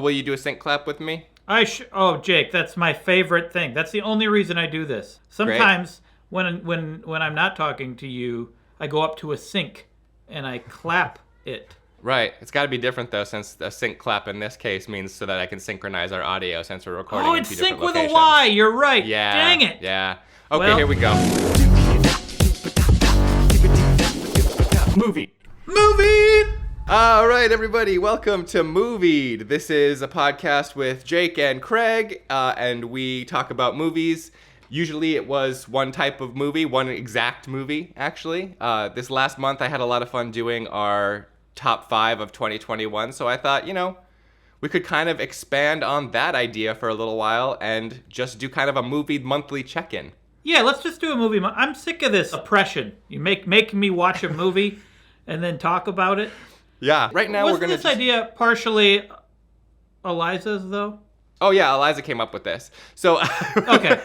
will you do a sync clap with me? Oh, Jake, that's my favorite thing. That's the only reason I do this. Sometimes when I'm not talking to you, I go up to a sink and I clap it. Right. It's got to be different, though, since a sync clap in this case means so that I can synchronize our audio since we're recording in two different locations. Oh, it's sync with a Y. You're right. Yeah. Dang it. Yeah. Okay, here we go. Movie! All right, everybody. Welcome to MOVIED. This is a podcast with Jake and Craig, and we talk about movies. Usually it was one type of movie, one exact movie, actually. This last month I had a lot of fun doing our top 5 of 2021, so I thought, we could kind of expand on that idea for a little while and just do kind of a movie monthly check-in. Yeah, let's just do a movie. I'm sick of this oppression. You make me watch a movie and then talk about it. Yeah. Right now we're going to... Wasn't this idea partially Eliza's, though? Oh, yeah, Eliza came up with this. So... Okay.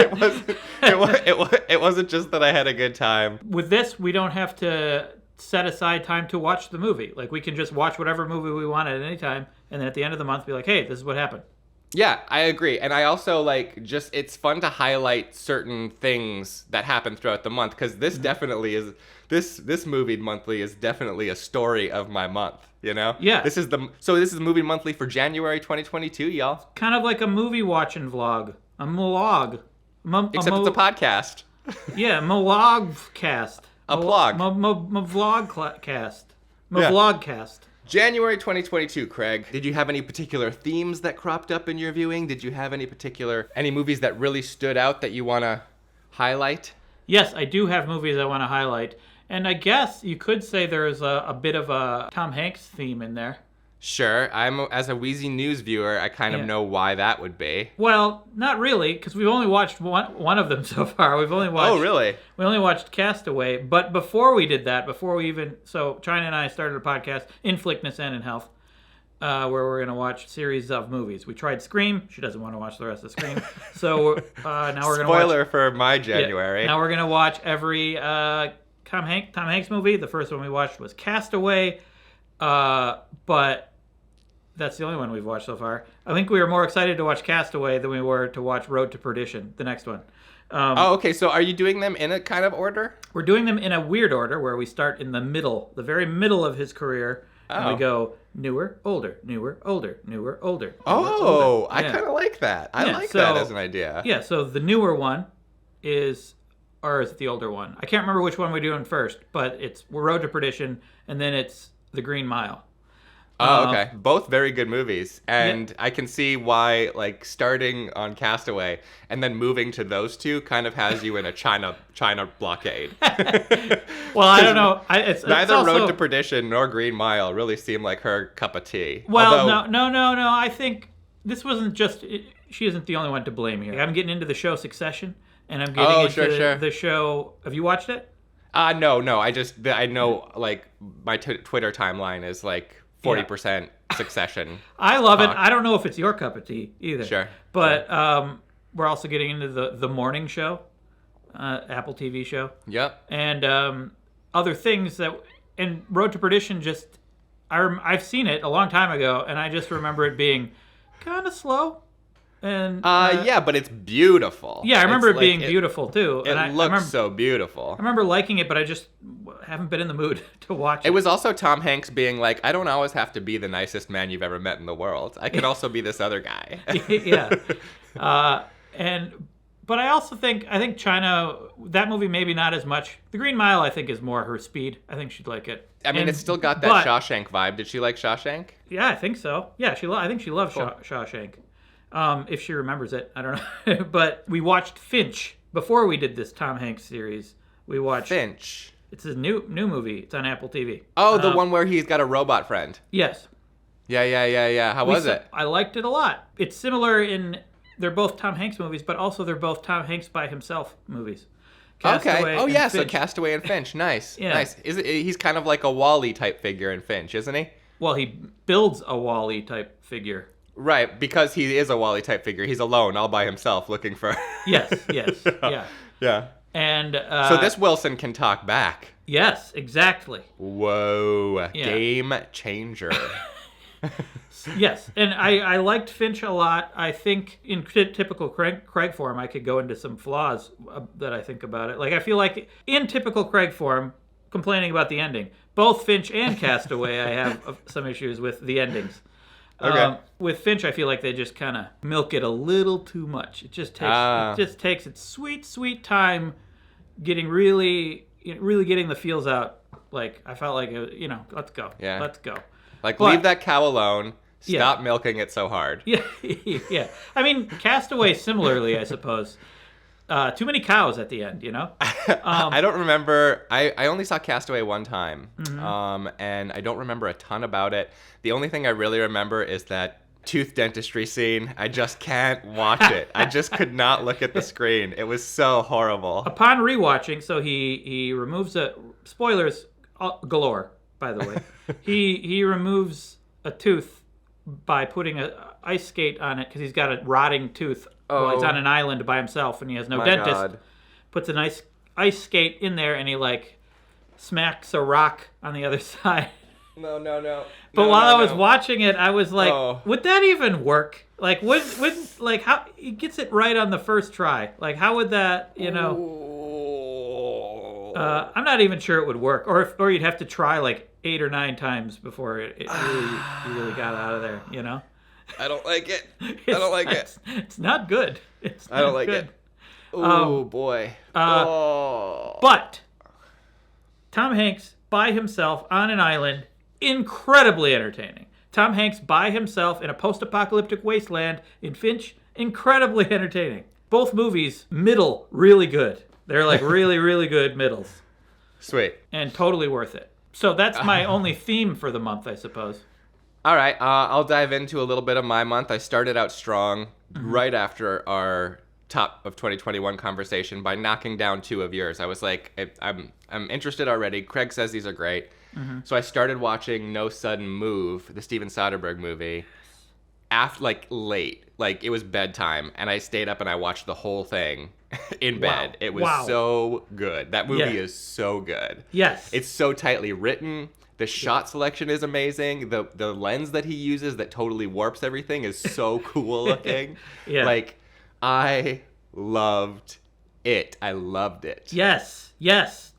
It wasn't just that I had a good time. With this, we don't have to set aside time to watch the movie. Like, we can just watch whatever movie we want at any time, and then at the end of the month be like, hey, this is what happened. Yeah, I agree. And I also it's fun to highlight certain things that happen throughout the month, because this definitely is, this movie monthly is definitely a story of my month, Yeah. This is movie monthly for January 2022, y'all. Kind of like a movie watching vlog. A vlog. Except it's a podcast. Yeah, vlogcast. A plug. Vlogcast. Yeah. Vlogcast. January 2022, Craig. Did you have any particular themes that cropped up in your viewing? Did you have any movies that really stood out that you want to highlight? Yes, I do have movies I want to highlight. And I guess you could say there's a bit of a Tom Hanks theme in there. Sure. As a WheezyNews viewer, I kind of know why that would be. Well, not really, because we've only watched one of them so far. We've only watched... Oh, really? We only watched Castaway. But before we did that, So China and I started a podcast, Inflictness and in Health, where we're going to watch a series of movies. We tried Scream. She doesn't want to watch the rest of Scream. So now we're going to watch... Spoiler for my January. Yeah, now we're going to watch every Tom Hanks movie. The first one we watched was Castaway. But that's the only one we've watched so far. I think we were more excited to watch Castaway than we were to watch Road to Perdition, the next one. Okay. So are you doing them in a kind of order? We're doing them in a weird order where we start in the middle, the very middle of his career. And we go newer, older, newer, older, newer, older. Older. I kind of like that. I like that as an idea. Yeah, so the newer one is the older one? I can't remember which one we're doing first, but we're Road to Perdition, and then it's The Green Mile. Oh, okay. Both very good movies. And I can see why, starting on Castaway and then moving to those two kind of has you in a China blockade. Well, I don't know. Neither Road to Perdition nor Green Mile really seem like her cup of tea. Well, no. I think this wasn't just... She isn't the only one to blame here. I'm getting into the show Succession, and I'm getting into the show... Have you watched it? No. I know, my Twitter timeline is 40% Succession. I love it. I don't know if it's your cup of tea either. Sure. But we're also getting into the morning show, Apple TV show. Yep. And other things and Road to Perdition I've seen it a long time ago, and I just remember it being kind of slow. And yeah, but it's beautiful. Yeah, I remember it being beautiful too. It looks so beautiful. I remember liking it, but I just haven't been in the mood to watch it. It was also Tom Hanks being like, I don't always have to be the nicest man you've ever met in the world. I can also be this other guy. Yeah. But I also think China, that movie maybe not as much. The Green Mile, I think, is more her speed. I think she'd like it. I mean, it's still got that Shawshank vibe. Did she like Shawshank? Yeah, I think so. Yeah, I think she loved Shawshank. If she remembers it, I don't know. But we watched Finch before we did this Tom Hanks series. We watched Finch. It's a new movie. It's on Apple TV. Oh, the one where he's got a robot friend. Yes. Yeah. How was it? I liked it a lot. It's similar in they're both Tom Hanks movies, but also they're both Tom Hanks by himself movies. Castaway Oh yeah, so Castaway and Finch. Nice. Yeah. Nice. He's kind of like a Wall-E type figure in Finch, isn't he? Well, he builds a Wall-E type figure. Right, because he is a Wall-E type figure. He's alone, all by himself, looking for... Yes, yeah. Yeah. And so this Wilson can talk back. Yes, exactly. Whoa, game changer. Yes, and I liked Finch a lot. I think in typical Craig form, I could go into some flaws that I think about it. Like, I feel like in typical Craig form, complaining about the ending, both Finch and Castaway, I have some issues with the endings. Okay. With Finch, I feel like they just kind of milk it a little too much. It just takes its sweet time getting really getting the feels out. Like, I felt like let's go. Yeah. Let's go. Like, leave that cow alone. Stop milking it so hard. Yeah, yeah. I mean, Castaway similarly, I suppose. Too many cows at the end, I don't remember. I only saw Castaway one time, and I don't remember a ton about it. The only thing I really remember is that tooth dentistry scene. I just can't watch it. I just could not look at the screen. It was so horrible. Upon rewatching, so he removes spoilers galore, by the way. he removes a tooth by putting an ice skate on it because he's got a rotting tooth. Well, he's on an island by himself and he has no dentist. God. Puts an ice skate in there and he smacks a rock on the other side. No. But while I was watching it, I was like, would that even work? Like, would how he gets it right on the first try? Like, how would that, I'm not even sure it would work, or you'd have to try like 8 or 9 times before you really got out of there. I don't like it. It's not good. I don't like it. Oh boy. But Tom Hanks by himself on an island, incredibly entertaining. Tom Hanks by himself in a post-apocalyptic wasteland in Finch, incredibly entertaining. Both movies, middle, really good. They're like really, really good middles. Sweet. And totally worth it. So that's my only theme for the month, I suppose. All right, I'll dive into a little bit of my month. I started out strong right after our top of 2021 conversation by knocking down 2 of yours. I was like, I'm interested already. Craig says these are great. So I started watching No Sudden Move, the Steven Soderbergh movie, late. Like, it was bedtime, and I stayed up and I watched the whole thing in bed. Wow. It was so good. That movie is so good. Yes. It's so tightly written. The shot selection is amazing. The lens that he uses that totally warps everything is so cool looking. Like, I loved it. I loved it. Yes,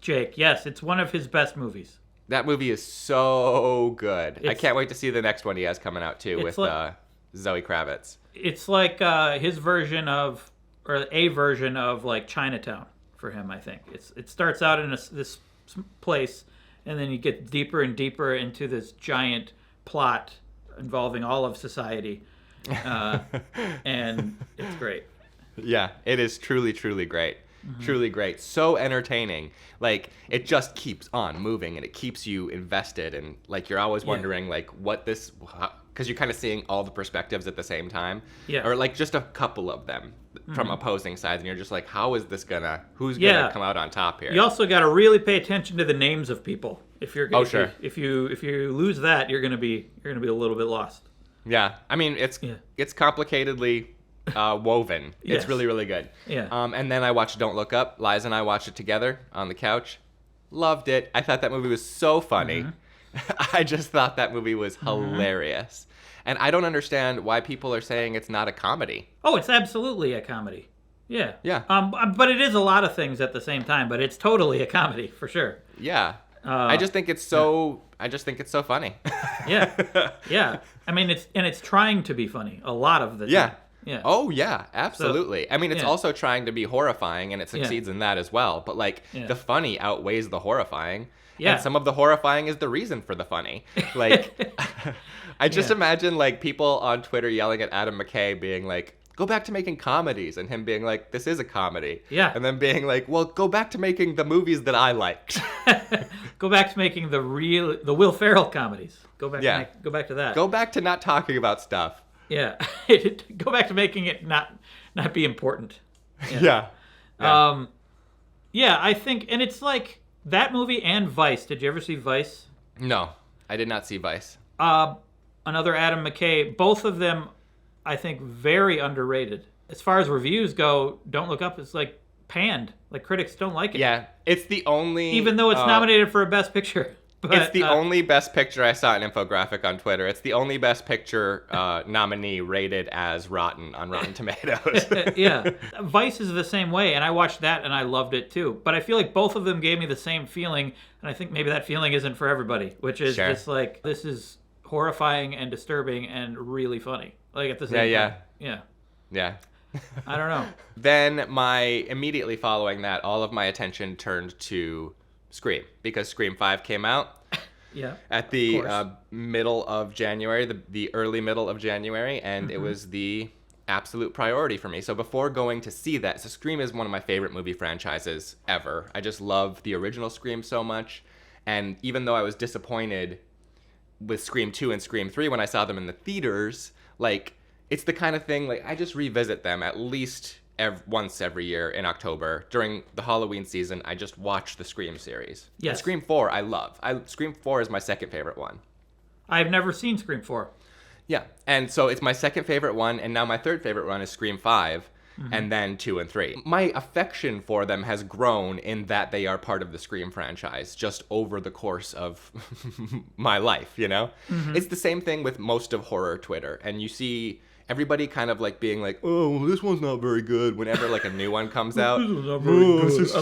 Jake. Yes, it's one of his best movies. That movie is I can't wait to see the next one he has coming out too with Zoe Kravitz. It's like his version of, or a version of like Chinatown for him, I think. It starts out in this place, and then you get deeper and deeper into this giant plot involving all of society. And it's great. Yeah, it is truly, truly great. Truly great. So entertaining. Like, it just keeps on moving and it keeps you invested, and like you're always wondering like what this, because you're kind of seeing all the perspectives at the same time. Or like just a couple of them from opposing sides, and you're just like, how is this who's gonna come out on top here? You also got to really pay attention to the names of people. If you're if you lose that, you're gonna be a little bit lost. Yeah, I mean it's complicatedly woven. It's really, really good. And then I watched Don't Look Up. Liza and I watched it together on the couch. Loved it. I thought that movie was so funny. I just thought that movie was hilarious. And I don't understand why people are saying it's not a comedy. Oh, it's absolutely a comedy. Yeah. Yeah. But it is a lot of things at the same time. But it's totally a comedy for sure. Yeah. I just think it's so. I just think it's so funny. Yeah. I mean, it's trying to be funny a lot of the time. Yeah. Oh, yeah, absolutely. So, I mean, it's also trying to be horrifying, and it succeeds in that as well. But, like, the funny outweighs the horrifying. Yeah. And some of the horrifying is the reason for the funny. Like, I just imagine, like, people on Twitter yelling at Adam McKay being like, go back to making comedies, and him being like, this is a comedy. Yeah. And then being like, well, go back to making the movies that I liked. Go back to making the Will Ferrell comedies. Go back to that. Go back to not talking about stuff. Yeah. Go back to making it not be important. Yeah. I think, and it's like that movie and Vice. Did you ever see Vice? No, I did not see Vice. Another Adam McKay. Both of them, I think, very underrated. As far as reviews go, Don't Look Up is like panned. Like, critics don't like it. Yeah, it's the only... Even though it's nominated for a Best Picture. But, it's the only Best Picture. I saw an infographic on Twitter. It's the only Best Picture nominee rated as rotten on Rotten Tomatoes. Yeah. Vice is the same way, and I watched that and I loved it too. But I feel like both of them gave me the same feeling, and I think maybe that feeling isn't for everybody, which is Sure. just like, this is horrifying and disturbing and really funny. Like at the same time. Yeah. I don't know. Then immediately following that, all of my attention turned to Scream, because Scream 5 came out. Yeah. At the middle of January, the early middle of January, and it was the absolute priority for me. So before going to see that, so Scream is one of my favorite movie franchises ever. I just love the original Scream so much, and even though I was disappointed with Scream 2 and Scream 3 when I saw them in the theaters, like, it's the kind of thing, like, I just revisit them at least once every year in October. During the Halloween season, I just watch the Scream series. Yes. And Scream 4, I love. Scream 4 is my second favorite one. I've never seen Scream 4. Yeah, and so it's my second favorite one, and now my third favorite one is Scream 5, and then 2 and 3. My affection for them has grown in that they are part of the Scream franchise just over the course of my life, you know? It's the same thing with most of horror Twitter, and you see everybody kind of like being like, oh, well, this one's not very good whenever like a new one comes out. This one's not very good.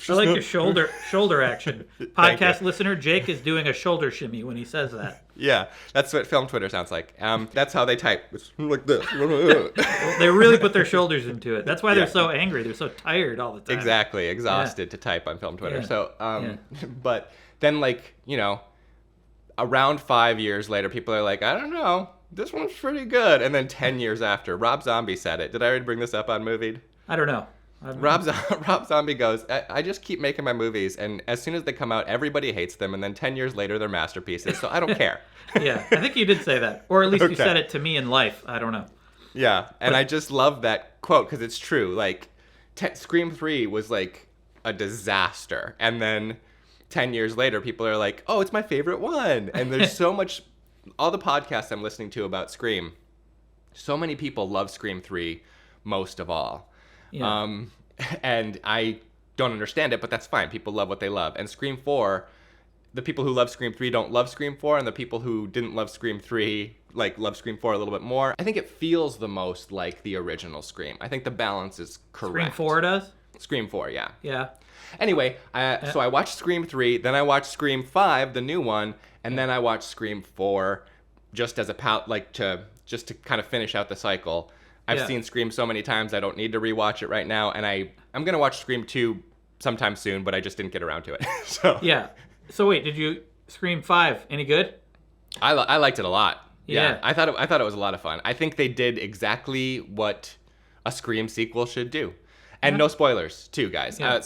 I like your shoulder action. Podcast listener, Jake is doing a shoulder shimmy when he says that. Yeah, that's what film Twitter sounds like. That's how they type. It's like this. They really put their shoulders into it. That's why they're so angry. They're so tired all the time. Exactly, exhausted to type on film Twitter. Yeah. So, but then like, you know, around 5 years later, people are like, I don't know, this one's pretty good. And then 10 years after, Rob Zombie said it. Did I already bring this up on Movied? I don't know. Rob Zombie goes, I just keep making my movies, and as soon as they come out, everybody hates them, and then 10 years later, they're masterpieces, so I don't care. Yeah, I think you did say that. Or at least you said it to me in life. I don't know. Yeah, and I just love that quote, because it's true. Like, Scream 3 was like a disaster, and then 10 years later, people are like, oh, it's my favorite one. And there's so much, all the podcasts I'm listening to about Scream, so many people love Scream 3 most of all. Yeah. And I don't understand it, but that's fine. People love what they love. And Scream 4, the people who love Scream 3 don't love Scream 4, and the people who didn't love Scream 3 like love Scream 4 a little bit more. I think it feels the most like the original Scream. I think the balance is correct. Scream 4 does? Scream 4, yeah. Yeah. Anyway, so I watched Scream 3, then I watched Scream 5, the new one, and then I watched Scream 4 just as a just to kind of finish out the cycle. I've seen Scream so many times I don't need to rewatch it right now, and I'm gonna watch Scream 2 sometime soon, but I just didn't get around to it. So yeah. So wait, did you Scream 5 any good? I liked it a lot. Yeah. I thought it was a lot of fun. I think they did exactly what a Scream sequel should do. And no spoilers, too, guys. Yeah.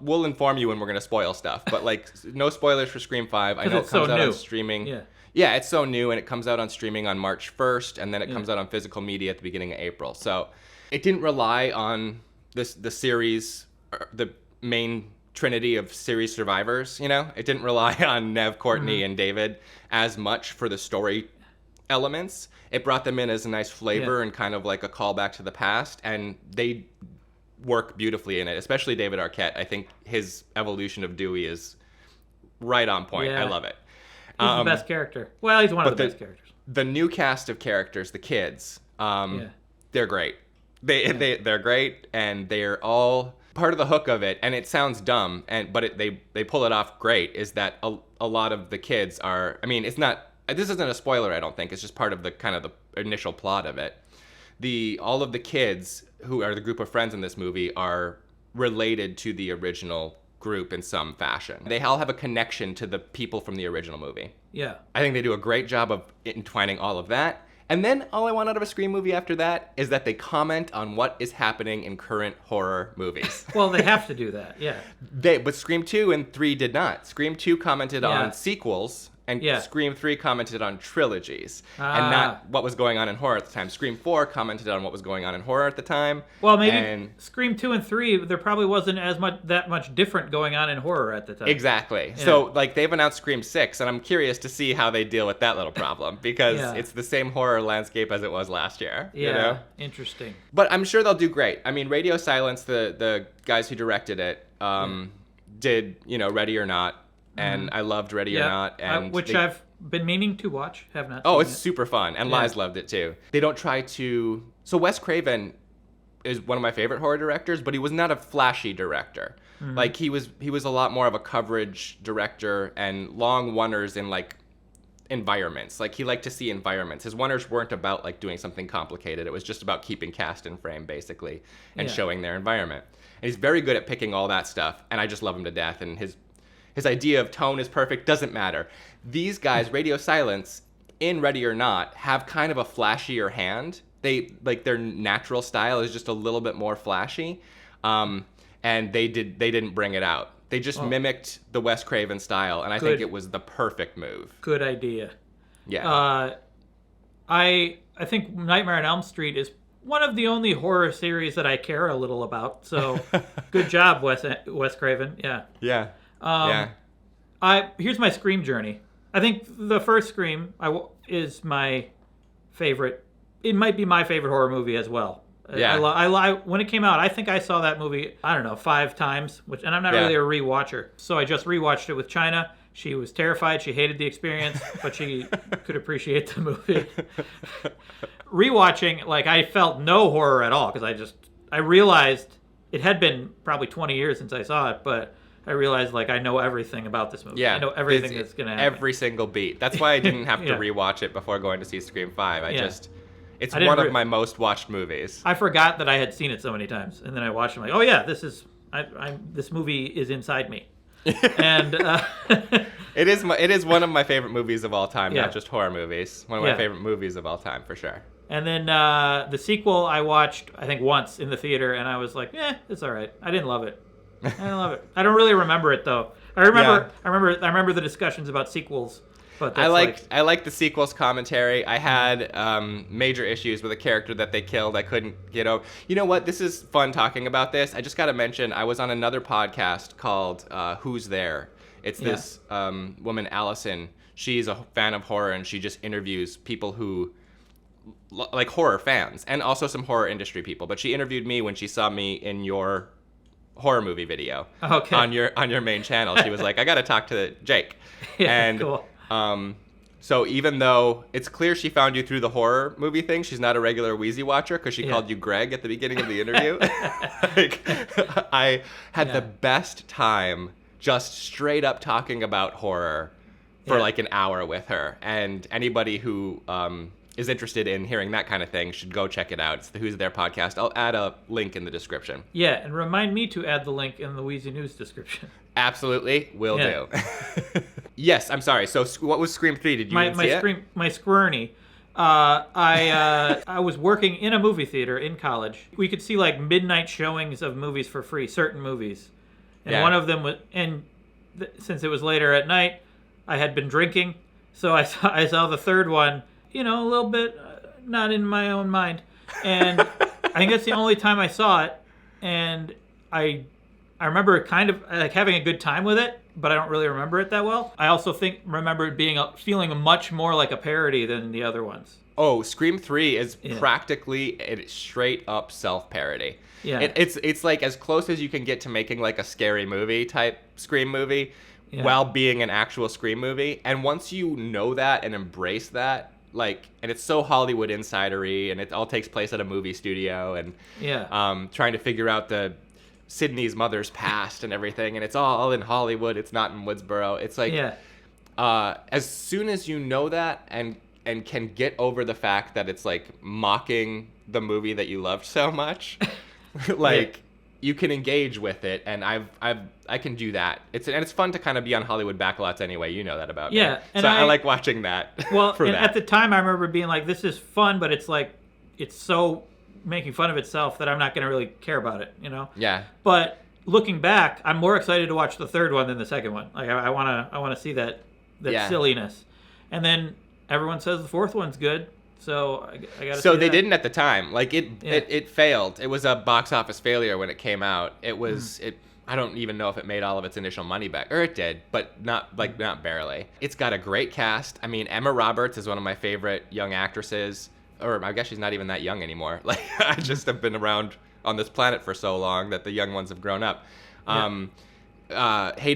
We'll inform you when we're going to spoil stuff. But, like, no spoilers for Scream 5. I know it comes out on streaming. Yeah, it's so new, and it comes out on streaming on March 1st, and then it comes out on physical media at the beginning of April. So it didn't rely on the series, the main trinity of series survivors, you know? It didn't rely on Nev, Courtney, and David as much for the story elements. It brought them in as a nice flavor and kind of like a callback to the past, and they work beautifully in it, especially David Arquette. I think his evolution of Dewey is right on point. I love it. He's the best character. Well, he's one of the best characters. The new cast of characters, the kids, they're great. They're great, and they're all part of the hook of it. And it sounds dumb, but they pull it off great. Is that a lot of the kids are? I mean, it's not. This isn't a spoiler, I don't think. It's just part of the kind of the initial plot of it. All of the kids who are the group of friends in this movie are related to the original group in some fashion. They all have a connection to the people from the original movie. Yeah. I think they do a great job of entwining all of that. And then all I want out of a Scream movie after that is that they comment on what is happening in current horror movies. Well, they have to do that, yeah. But Scream 2 and 3 did not. Scream 2 commented on sequels, and Scream 3 commented on trilogies, and not what was going on in horror at the time. Scream 4 commented on what was going on in horror at the time. Well, maybe Scream 2 and 3, there probably wasn't that much different going on in horror at the time. Exactly. Yeah. So, like, they've announced Scream 6, and I'm curious to see how they deal with that little problem, because it's the same horror landscape as it was last year. Yeah, you know? Interesting. But I'm sure they'll do great. I mean, Radio Silence, the guys who directed it, did, Ready or Not, and I loved Ready or Not. And which I've been meaning to watch. Have not. Oh, seen it's it. super fun, and Liz loved it too. They don't try to. So Wes Craven is one of my favorite horror directors, but he was not a flashy director. Like he was a lot more of a coverage director and long oneers in like environments. Like he liked to see environments. His oneers weren't about like doing something complicated. It was just about keeping cast in frame basically and showing their environment. And he's very good at picking all that stuff, and I just love him to death. And his idea of tone is perfect. Doesn't matter. These guys, Radio Silence, in Ready or Not, have kind of a flashier hand. They like their natural style is just a little bit more flashy, and they didn't bring it out. They just mimicked the Wes Craven style, and I think it was the perfect move. Good idea. Yeah. I think Nightmare on Elm Street is one of the only horror series that I care a little about. So, good job, Wes Craven. Yeah. Yeah. Here's my Scream journey. I think the first Scream is my favorite. It might be my favorite horror movie as well. Yeah. When it came out, I think I saw that movie, I don't know, 5 times, and I'm not really a rewatcher. So I just rewatched it with China. She was terrified. She hated the experience, but she could appreciate the movie. Rewatching, like, I felt no horror at all because I realized it had been probably 20 years since I saw it, but I realized, like, I know everything about this movie. Yeah. I know everything that's going to happen. Every single beat. That's why I didn't have to rewatch it before going to see Scream 5. It's one of my most watched movies. I forgot that I had seen it so many times, and then I watched it. I'm like, oh yeah, this movie is inside me, and it is one of my favorite movies of all time, not just horror movies. One of my favorite movies of all time for sure. And then the sequel I watched, I think once in the theater, and I was like, it's all right. I didn't love it. I don't really remember it though. I remember the discussions about sequels. But I liked the sequel's commentary. I had major issues with a character that they killed. I couldn't get over. You know what? This is fun talking about this. I just got to mention I was on another podcast called Who's There. It's this woman, Allison. She's a fan of horror, and she just interviews people who like horror fans and also some horror industry people. But she interviewed me when she saw me in your horror movie video on your main channel. She was like, I got to talk to Jake. And cool. So even though it's clear she found you through the horror movie thing, she's not a regular Wheezy watcher because she called you Greg at the beginning of the interview. Like, I had the best time just straight up talking about horror for like an hour with her. And anybody who is interested in hearing that kind of thing should go check it out. It's the Who's There podcast. I'll add a link in the description. Yeah, and remind me to add the link in the WheezyNews description. Absolutely, will do. Yes, I'm sorry. So what was Scream 3? Did you see it? My Squirny. I was working in a movie theater in college. We could see like midnight showings of movies for free, certain movies. And one of them was, since it was later at night, I had been drinking. So I saw the third one, a little bit not in my own mind. And I think that's the only time I saw it. And I remember kind of like having a good time with it, but I don't really remember it that well. I also remember it feeling much more like a parody than the other ones. Oh, Scream 3 is practically a straight up self-parody. Yeah. It's like as close as you can get to making like a scary movie type Scream movie while being an actual Scream movie. And once you know that and embrace that, and it's so Hollywood insidery, and it all takes place at a movie studio, and trying to figure out the Sydney's mother's past and everything, and it's all in Hollywood. It's not in Woodsboro. It's like as soon as you know that and can get over the fact that it's like mocking the movie that you loved so much, you can engage with it, and I can do that. It's fun to kind of be on Hollywood backlots anyway. You know that about me. Yeah, and so I like watching that. Well, for that. At the time, I remember being like, "This is fun," but it's like it's so making fun of itself that I'm not going to really care about it, Yeah. But looking back, I'm more excited to watch the third one than the second one. Like I want to see that silliness, and then everyone says the fourth one's good. So I got to. So they didn't at the time. Like it failed. It was a box office failure when it came out. It was I don't even know if it made all of its initial money back, or it did, but not barely. It's got a great cast. I mean, Emma Roberts is one of my favorite young actresses. Or I guess she's not even that young anymore. Like I just have been around on this planet for so long that the young ones have grown up. Hayden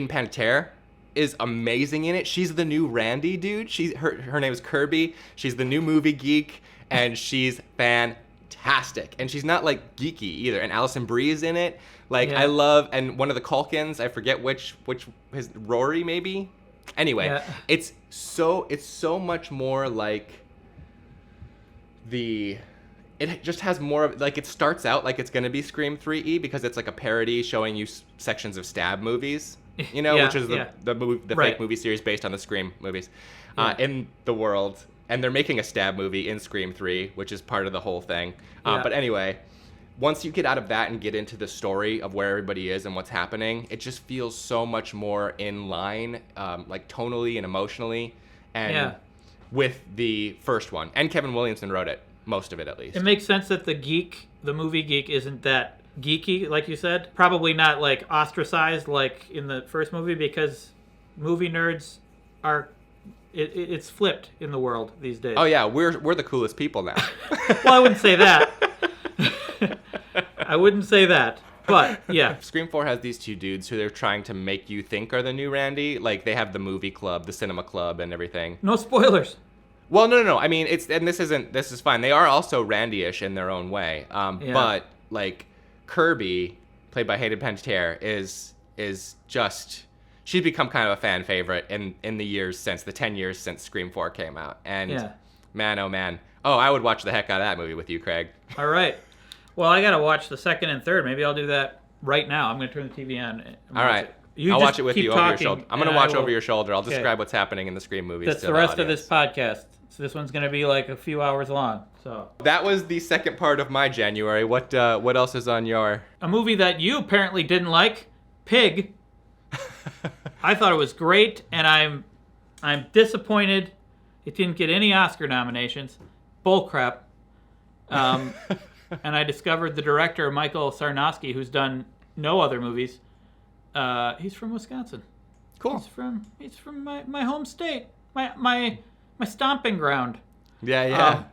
Panettiere is amazing in it. She's the new Randy, dude. Her name is Kirby. She's the new movie geek, and she's fantastic. And she's not like geeky either. And Alison Brie is in it. Like I love, and one of the Culkins, I forget which his Rory maybe. Anyway, it's so much more like it just has more of, like, it starts out like it's going to be Scream 3E because it's like a parody showing you sections of Stab movies, you know, which is the fake movie series based on the Scream movies in the world. And they're making a Stab movie in Scream 3, which is part of the whole thing. But anyway, once you get out of that and get into the story of where everybody is and what's happening, it just feels so much more in line, like tonally and emotionally, and with the first one. And Kevin Williamson wrote it. Most of it, at least. It makes sense that the movie geek, isn't that geeky, like you said. Probably not like ostracized like in the first movie, because movie nerds are. It's flipped in the world these days. Oh yeah, we're the coolest people now. Well, I wouldn't say that. I wouldn't say that. But yeah, Scream 4 has these two dudes who they're trying to make you think are the new Randy. Like, they have the movie club, the cinema club, and everything. No spoilers. Well, no. I mean, this is fine. They are also Randy-ish in their own way. But like Kirby, played by Hayden Panettiere, is just, she's become kind of a fan favorite in the 10 years since Scream 4 came out. And man, oh man. Oh, I would watch the heck out of that movie with you, Craig. All right. Well, I got to watch the second and third. Maybe I'll do that right now. I'm going to turn the TV on. All right. I'll watch it with you over your shoulder. I'm going to watch over your shoulder. I'll describe what's happening in the Scream movies. That's the rest of this podcast. So this one's going to be like a few hours long. So that was the second part of my January. What else is on your... A movie that you apparently didn't like, Pig. I thought it was great, and I'm disappointed it didn't get any Oscar nominations. Bullcrap. And I discovered the director, Michael Sarnowski, who's done no other movies. He's from Wisconsin. Cool. He's from my home state. My stomping ground. Yeah.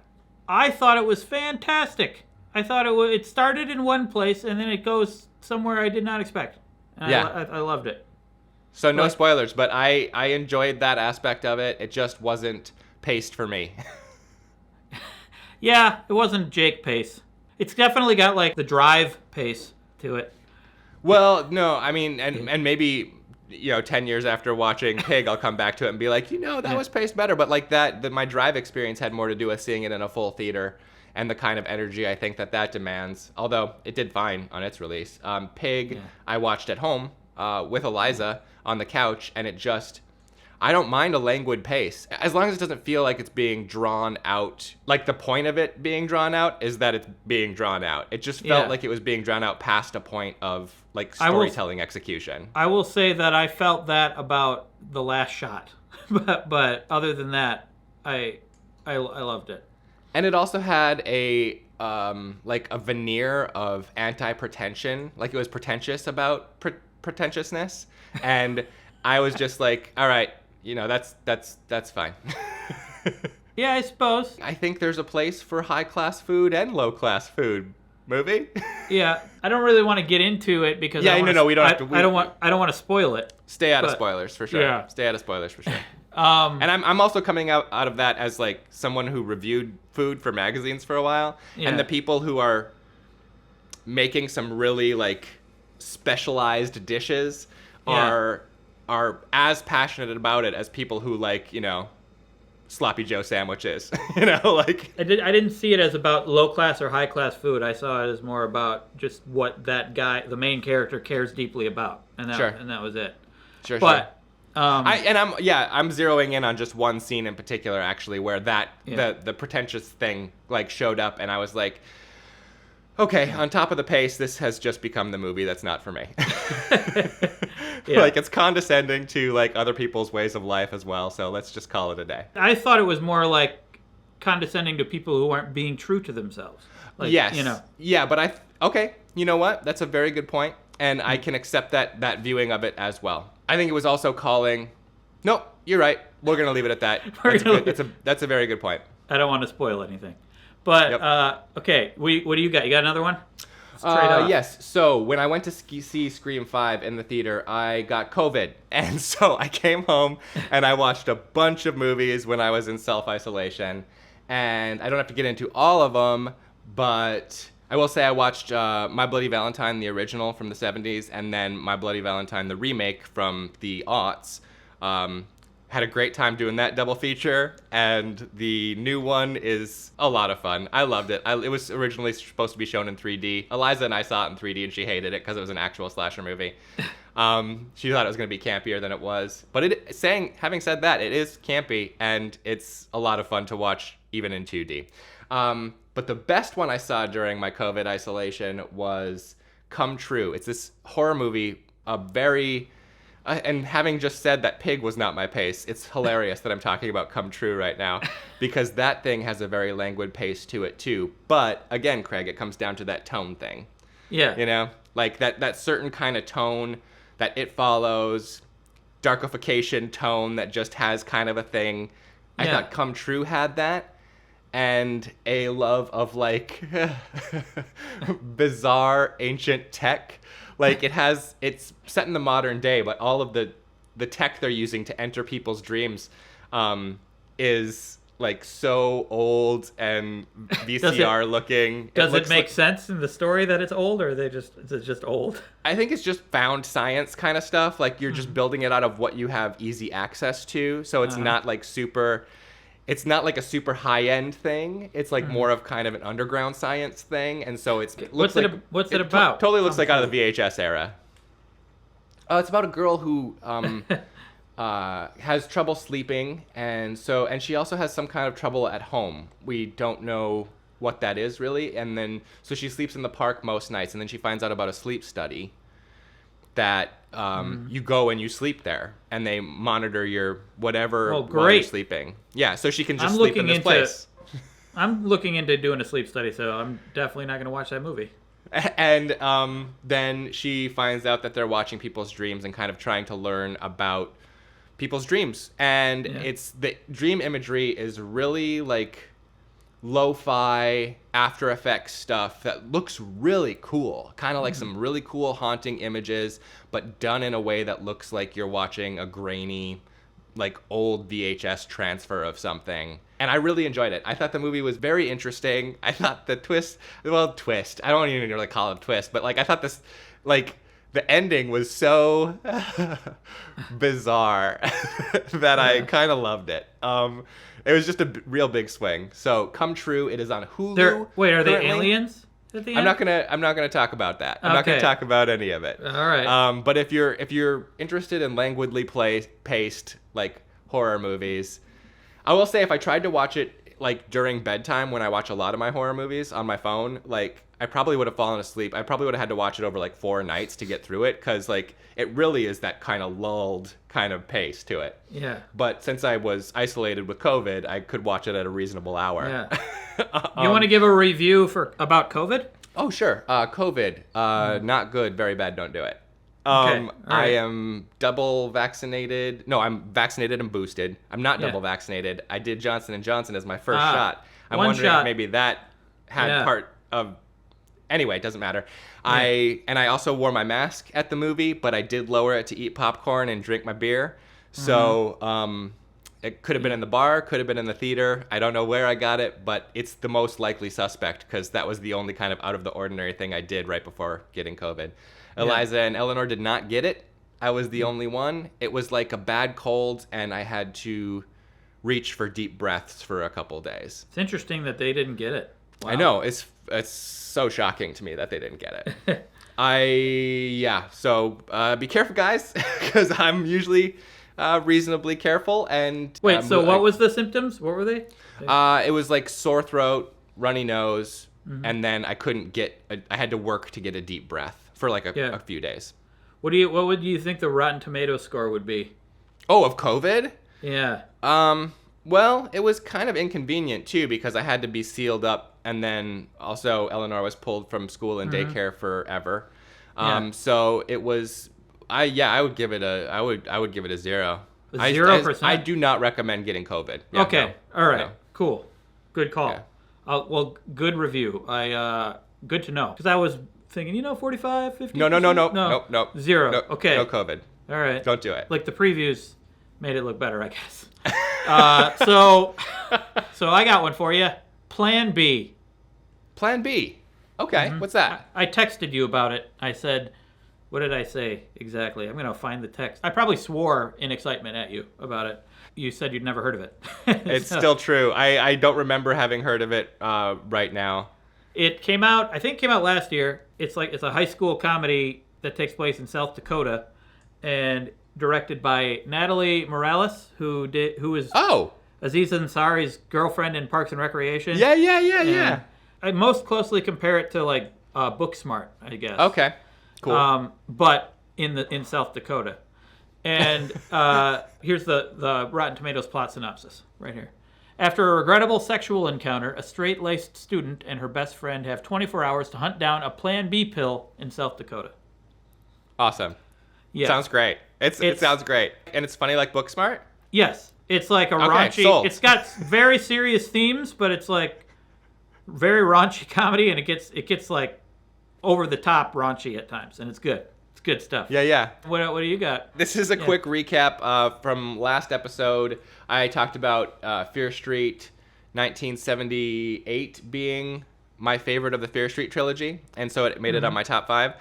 I thought it was fantastic. I thought it started in one place and then it goes somewhere I did not expect. And I loved it. So no spoilers, but I enjoyed that aspect of it. It just wasn't paced for me. Yeah, it wasn't Jake pace. It's definitely got like the Drive pace to it. Well, no, I mean, and maybe, 10 years after watching Pig, I'll come back to it and be like, that was paced better. But like my Drive experience had more to do with seeing it in a full theater and the kind of energy I think that demands. Although it did fine on its release. Pig, I watched at home with Eliza on the couch, and it just... I don't mind a languid pace, as long as it doesn't feel like it's being drawn out. Like, the point of it being drawn out is that it's being drawn out. It just felt like it was being drawn out past a point of, like, storytelling execution. I will say that I felt that about The Last Shot. but other than that, I loved it. And it also had a veneer of anti-pretension. Like, it was pretentious about pretentiousness. And I was just like, all right, that's fine. Yeah, I suppose. I think there's a place for high-class food and low-class food. Movie? Yeah, I don't really want to get into it because we don't have to. I don't want to spoil it. Stay out of spoilers for sure. Yeah. Stay out of spoilers for sure. And I'm also coming out of that as like someone who reviewed food for magazines for a while, and the people who are making some really like specialized dishes are as passionate about it as people who like, sloppy Joe sandwiches. Like I didn't see it as about low class or high class food. I saw it as more about just what that guy, the main character, cares deeply about. And that was it. Sure. But I'm zeroing in on just one scene in particular actually where the pretentious thing like showed up, and I was like, okay, on top of the pace, this has just become the movie that's not for me. Like, it's condescending to, like, other people's ways of life as well, so let's just call it a day. I thought it was more, like, condescending to people who aren't being true to themselves. Like, yes. Yeah, but okay, you know what? That's a very good point, and I can accept that viewing of it as well. I think it was also calling... Nope, you're right. We're going to leave it at that. That's a very good point. I don't want to spoil anything. But, okay, what do you got? You got another one? Straight up. Yes. So when I went to see Scream 5 in the theater, I got COVID. And so I came home and I watched a bunch of movies when I was in self-isolation. And I don't have to get into all of them, but I will say I watched My Bloody Valentine, the original from the 70s, and then My Bloody Valentine, the remake from the aughts. Had a great time doing that double feature, and the new one is a lot of fun. I loved it. It was originally supposed to be shown in 3D. Eliza and I saw it in 3D, and she hated it because it was an actual slasher movie. She thought it was going to be campier than it was. But having said that, it is campy, and it's a lot of fun to watch even in 2D. But the best one I saw during my COVID isolation was Come True. It's this horror movie, and having just said that Pig was not my pace, it's hilarious that I'm talking about Come True right now, because that thing has a very languid pace to it too. But again, Craig, it comes down to that tone thing. Yeah. You know, like that certain kind of tone that it follows, darkification tone that just has kind of a thing. I thought Come True had that, and a love of like bizarre ancient tech. Like it's set in the modern day, but all of the tech they're using to enter people's dreams is like so old and VCR looking. Does it make sense in the story that it's old, or is it just old? I think it's just found science kind of stuff. Like you're just building it out of what you have easy access to. So it's not like it's not like a super high-end thing. It's like more of kind of an underground science thing. And so what's it about? Totally looks like out of the VHS era. It's about a girl who has trouble sleeping, and she also has some kind of trouble at home. We don't know what that is really. And then so she sleeps in the park most nights, and then she finds out about a sleep study that you go and you sleep there, and they monitor your whatever while you're sleeping. Yeah, so she can just sleep in this place. I'm looking into doing a sleep study, so I'm definitely not going to watch that movie. And then she finds out that they're watching people's dreams and kind of trying to learn about people's dreams. And it's the dream imagery is really like lo-fi After Effects stuff that looks really cool, kind of like some really cool haunting images, but done in a way that looks like you're watching a grainy like old VHS transfer of something. And I really enjoyed it. I thought the movie was very interesting. I thought the twist, I don't even really call it a twist, but like I thought this, like the ending was so bizarre that I kind of loved it. It was just a real big swing. So Come True, it is on Hulu. Wait, are they aliens at the end? I'm not gonna talk about that. I'm not gonna talk about any of it. All right. But if you're interested in languidly paced like horror movies, I will say if I tried to watch it like during bedtime when I watch a lot of my horror movies on my phone, like I probably would have fallen asleep. I probably would have had to watch it over like 4 nights to get through it, because like it really is that kind of lulled kind of pace to it. Yeah. But since I was isolated with COVID, I could watch it at a reasonable hour. Yeah. You want to give a review about COVID? Oh, sure. COVID, not good, very bad, don't do it. Okay. Right. I am double vaccinated. No, I'm vaccinated and boosted. I'm not double vaccinated. I did Johnson & Johnson as my first shot. I'm wondering if maybe that had part of... Anyway, it doesn't matter. Yeah. I also wore my mask at the movie, but I did lower it to eat popcorn and drink my beer. So it could have been in the bar, could have been in the theater. I don't know where I got it, but it's the most likely suspect, because that was the only kind of out of the ordinary thing I did right before getting COVID. Eliza and Eleanor did not get it. I was the only one. It was like a bad cold, and I had to reach for deep breaths for a couple days. It's interesting that they didn't get it. Wow. I know. It's so shocking to me that they didn't get it. So be careful, guys, because I'm usually reasonably careful. And wait, so what was the symptoms? What were they? It was like sore throat, runny nose, and then I had to work to get a deep breath for like a few days. What would you think the Rotten Tomatoes score would be? Oh, of COVID? Yeah. Well, it was kind of inconvenient too, because I had to be sealed up, and then also Eleanor was pulled from school and daycare forever. So it was I would give it a 0. 0%. I do not recommend getting COVID. Yeah, okay. No. All right. No. Cool. Good call. Yeah. Well, good review. I good to know. Because I was thinking, 45, 50. No. No. Zero. No, Okay. No COVID. All right. Don't do it. Like the previews made it look better, I guess. So I got one for you. Plan B. Plan B. Okay. What's that? I texted you about it. I said, what did I say exactly? I'm going to find the text. I probably swore in excitement at you about it. You said you'd never heard of it. It's still true. I don't remember having heard of it right now. It came out, I think it came out last year. It's a high school comedy that takes place in South Dakota and directed by Natalie Morales, who is Aziz Ansari's girlfriend in Parks and Recreation. Yeah. I most closely compare it to like Booksmart, I guess. Okay. Cool. But in South Dakota. And here's the Rotten Tomatoes plot synopsis right here. After a regrettable sexual encounter, a straight-laced student and her best friend have 24 hours to hunt down a Plan B pill in South Dakota. Awesome. Yeah. Sounds great. It sounds great. And it's funny like Booksmart? Yes. It's like a raunchy... sold. It's got very serious themes, but it's like very raunchy comedy, and it gets like over the top raunchy at times, and it's good. It's good stuff. Yeah. What do you got? This is a quick recap from last episode. I talked about Fear Street 1978 being my favorite of the Fear Street trilogy, and so it made it on my top 5.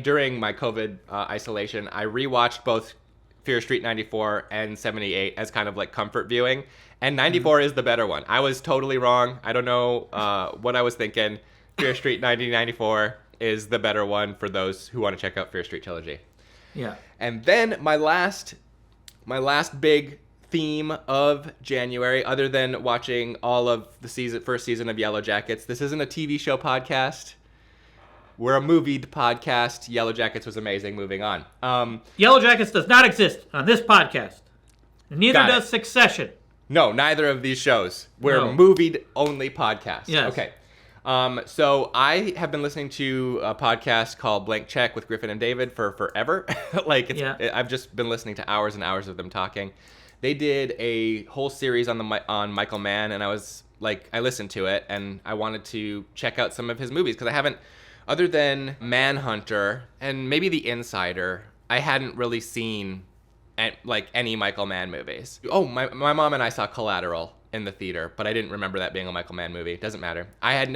During my COVID isolation, I rewatched both Fear Street 94 and 78 as kind of like comfort viewing, and 94 is the better one. I was totally wrong. I don't know what I was thinking. Fear Street 1994 is the better one for those who want to check out Fear Street trilogy. Yeah. And then my last big theme of January, other than watching all of the first season of Yellow Jackets. This isn't a TV show podcast. We're a MOVIED podcast. Yellow Jackets was amazing. Moving on. Yellow Jackets does not exist on this podcast. Neither does Succession. No, neither of these shows. We're a MOVIED only podcast. Yes. Okay. So I have been listening to a podcast called Blank Check with Griffin and David for forever. I've just been listening to hours and hours of them talking. They did a whole series on Michael Mann, and I listened to it, and I wanted to check out some of his movies because I haven't, other than Manhunter and maybe The Insider, I hadn't really seen any Michael Mann movies. Oh, my mom and I saw Collateral in the theater, but I didn't remember that being a Michael Mann movie. Doesn't matter. I'd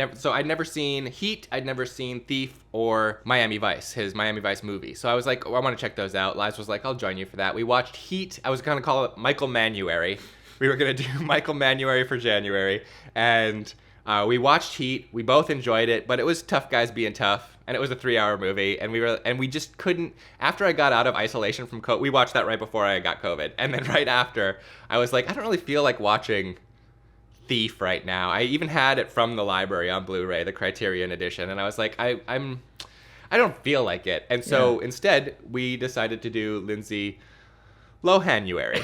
never seen Heat, I'd never seen Thief or Miami Vice, his Miami Vice movie. So I was like, I want to check those out. Liz was like, I'll join you for that. We watched Heat. I was going to call it Michael Manuary. We were going to do Michael Manuary for January. And we watched Heat. We both enjoyed it, but it was tough guys being tough. And it was a 3-hour movie, and we just couldn't. After I got out of isolation from COVID, we watched that right before I got COVID, and then right after, I was like, I don't really feel like watching Thief right now. I even had it from the library on Blu-ray, the Criterion edition, and I was like, I don't feel like it, and so instead we decided to do Lindsay Lohanuary.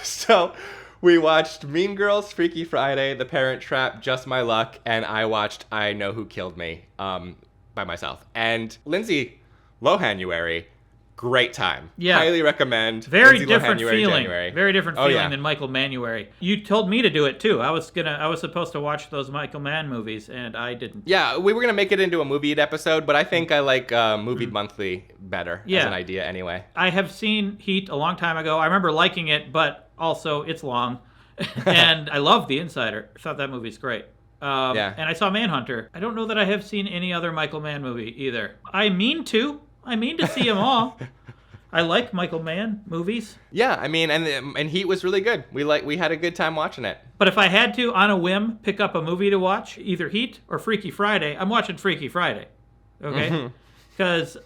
so we watched Mean Girls, Freaky Friday, The Parent Trap, Just My Luck, and I watched I Know Who Killed Me by myself. And Lindsay Lohanuary, great time. Yeah. Highly recommend. Very Lindsay different Lohanuary, feeling. January. Very different feeling than Michael Manuary. You told me to do it too. I was supposed to watch those Michael Mann movies, and I didn't. Yeah, we were gonna make it into a MOVIED episode, but I think I like MOVIED Monthly better as an idea anyway. I have seen Heat a long time ago. I remember liking it, but also it's long. And I love The Insider. I thought that movie's great. And I saw Manhunter. I don't know that I have seen any other Michael Mann movie either. I mean to see them all. I like Michael Mann movies. Yeah, I mean, and Heat was really good. We had a good time watching it. But if I had to, on a whim, pick up a movie to watch, either Heat or Freaky Friday, I'm watching Freaky Friday. Okay? Because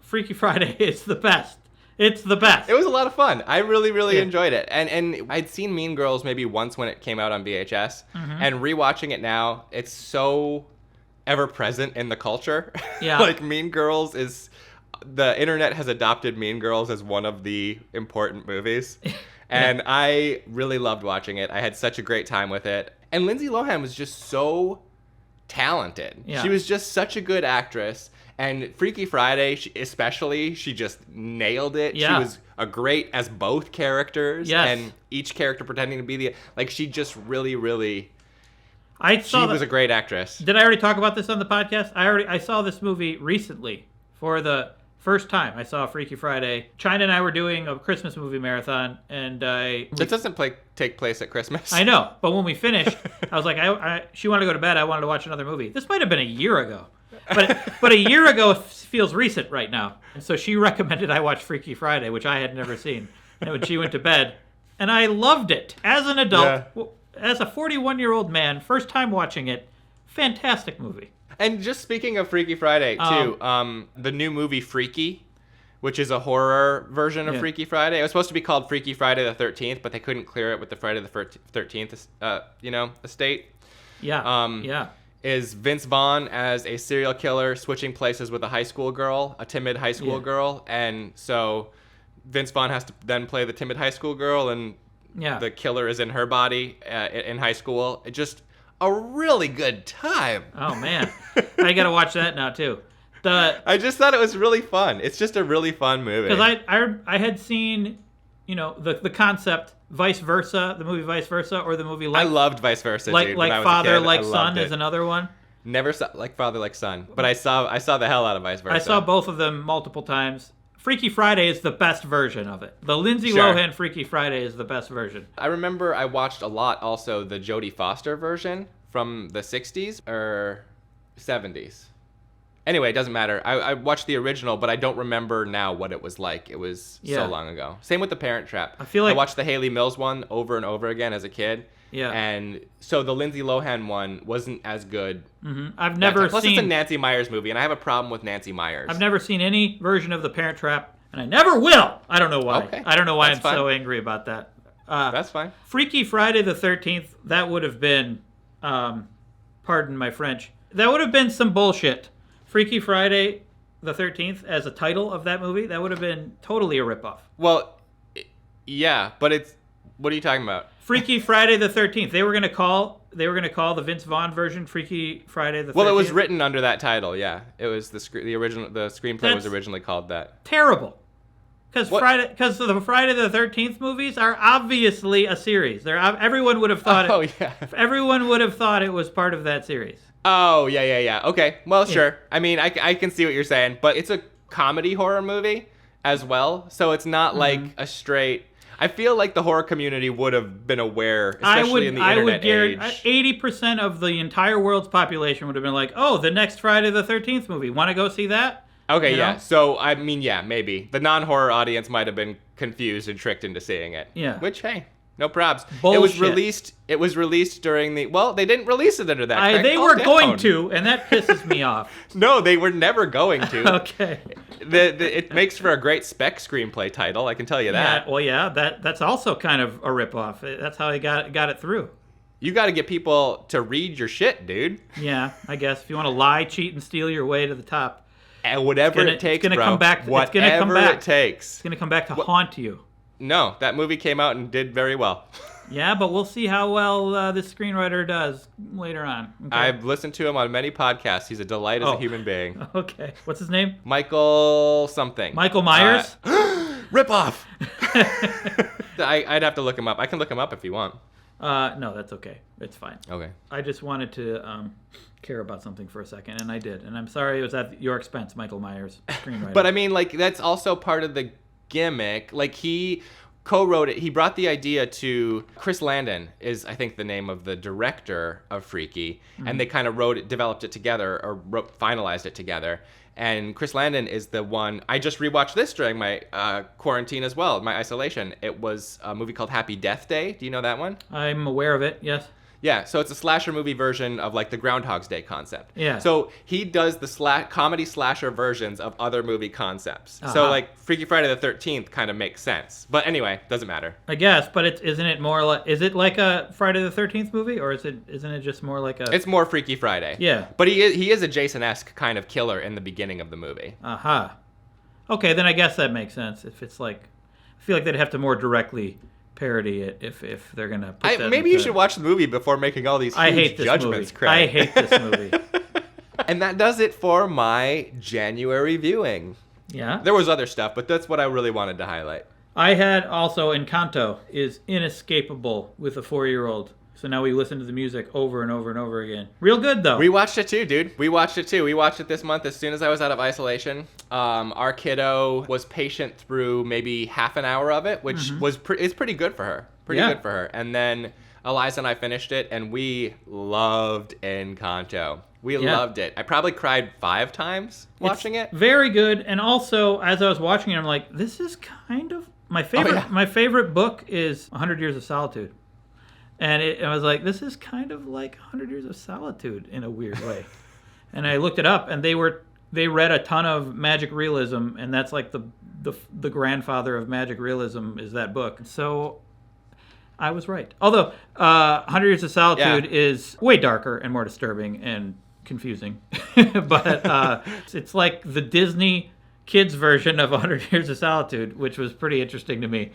Freaky Friday is the best. It's the best. It was a lot of fun. I really, really enjoyed it. And I'd seen Mean Girls maybe once when it came out on VHS. And rewatching it now, it's so ever present in the culture. Yeah. Like Mean Girls the internet has adopted Mean Girls as one of the important movies. And I really loved watching it. I had such a great time with it. And Lindsay Lohan was just so talented. Yeah. She was just such a good actress. And Freaky Friday, especially, she just nailed it. Yeah. She was a great as both characters. Yes. And each character pretending to be she just really, really She was a great actress. Did I already talk about this on the podcast? I saw this movie recently for the first time. I saw Freaky Friday. China and I were doing a Christmas movie marathon, and That doesn't take place at Christmas. I know, but when we finished, I was like, she wanted to go to bed. I wanted to watch another movie. This might have been a year ago, but a year ago feels recent right now. And so she recommended I watch Freaky Friday, which I had never seen. And when she went to bed, and I loved it as an adult, as a 41-year-old man, first time watching it. Fantastic movie. And just speaking of Freaky Friday, too, the new movie Freaky, which is a horror version of Freaky Friday. It was supposed to be called Freaky Friday the 13th, but they couldn't clear it with the Friday the 13th, estate. Yeah. Is Vince Vaughn as a serial killer switching places with a high school girl, a timid high school girl, and so Vince Vaughn has to then play the timid high school girl, and the killer is in her body in high school. It just a really good time. Oh man, I gotta watch that now too. I just thought it was really fun. It's just a really fun movie. Because I had seen, the concept Vice Versa, the movie Vice Versa, or the movie I loved Vice Versa, like dude. Like when I was Father a kid. Like Son is another one. Never saw Like Father Like Son, but I saw the hell out of Vice Versa. I saw both of them multiple times. Freaky Friday is the best version of it. The Lindsay Lohan Freaky Friday is the best version. I remember I watched a lot also the Jodie Foster version from the 60s or 70s. Anyway, it doesn't matter. I watched the original, but I don't remember now what it was like. It was so long ago. Same with The Parent Trap. I watched the Haley Mills one over and over again as a kid. Yeah. And so the Lindsay Lohan one wasn't as good. Mm-hmm. I've never seen... Plus, it's a Nancy Meyers movie, and I have a problem with Nancy Meyers. I've never seen any version of The Parent Trap, and I never will. I don't know why. Okay. I don't know why That's I'm fine. so angry about that. That's fine. Freaky Friday the 13th, that would have been, pardon my French, that would have been some bullshit. Freaky Friday the 13th as a title of that movie, that would have been totally a ripoff. Well, yeah, but it's... What are you talking about? Freaky Friday the 13th. They were going to call the Vince Vaughn version Freaky Friday the 13th. Well, it was written under that title, yeah. It was the screenplay was originally called that. Terrible. Because the Friday the 13th movies are obviously a series. Everyone would have thought everyone would have thought it was part of that series. Oh, yeah. Okay. Well, sure. I mean, I can see what you're saying, but it's a comedy horror movie as well, so it's not like a straight... I feel like the horror community would have been aware, especially in the internet age. 80% of the entire world's population would have been like, oh, the next Friday the 13th movie. Want to go see that? Okay, yeah. So, I mean, yeah, maybe. The non-horror audience might have been confused and tricked into seeing it. Yeah. Which, hey, no probs. Bullshit. It was released during the... Well, they didn't release it under that. They were going to, and that pisses me off. No, they were never going to. Okay. It makes for a great spec screenplay title, I can tell you that. Yeah, well, yeah, that's also kind of a ripoff. That's how he got it through. You got to get people to read your shit, dude. Yeah, I guess. If you want to lie, cheat, and steal your way to the top. And whatever it takes, it's gonna come back. Whatever it takes. It's going to come back to haunt you. No, that movie came out and did very well. Yeah, but we'll see how well this screenwriter does later on. Okay. I've listened to him on many podcasts. He's a delight as a human being. Okay. What's his name? Michael something. Michael Myers? Rip off! I'd have to look him up. I can look him up if you want. No, that's okay. It's fine. Okay. I just wanted to care about something for a second, and I did. And I'm sorry it was at your expense, Michael Myers, screenwriter. But I mean, like, that's also part of the gimmick. Like, he co-wrote it. He brought the idea to Chris Landon is, I think, the name of the director of Freaky, and they kind of developed it together, or finalized it together. And Chris Landon is the one. I just rewatched this during my quarantine as well, my isolation. It was a movie called Happy Death Day. Do you know that one? I'm aware of it. Yes. Yeah, so it's a slasher movie version of like the Groundhog's Day concept. Yeah. So he does the comedy slasher versions of other movie concepts. So like Freaky Friday the 13th kind of makes sense. But anyway, doesn't matter. I guess, but isn't it more like, is it like a Friday the 13th movie, or isn't it just more like a... It's more Freaky Friday. Yeah. But he is a Jason-esque kind of killer in the beginning of the movie. Okay, then I guess that makes sense. If it's like, I feel like they'd have to more directly parody it if they're gonna put that maybe you should watch the movie before making all these huge judgments, Craig. I hate this movie. And that does it for my January viewing. Yeah. There was other stuff, but that's what I really wanted to highlight. I had also Encanto is inescapable with a 4-year-old. So now we listen to the music over and over and over again. Real good, though. We watched it too, dude. We watched it too. We watched it this month as soon as I was out of isolation. Our kiddo was patient through maybe half an hour of it, which is pretty good for her. Pretty good for her. And then Eliza and I finished it, and we loved Encanto. We loved it. I probably cried 5 times watching it. Very good. And also, as I was watching it, I'm like, this is kind of my favorite. My favorite book is 100 Years of Solitude. And I was like, this is kind of like 100 Years of Solitude in a weird way. And I looked it up, and they read a ton of magic realism, and that's like the grandfather of magic realism is that book. So I was right. Although 100 Years of Solitude is way darker and more disturbing and confusing. But it's like the Disney kids version of 100 Years of Solitude, which was pretty interesting to me.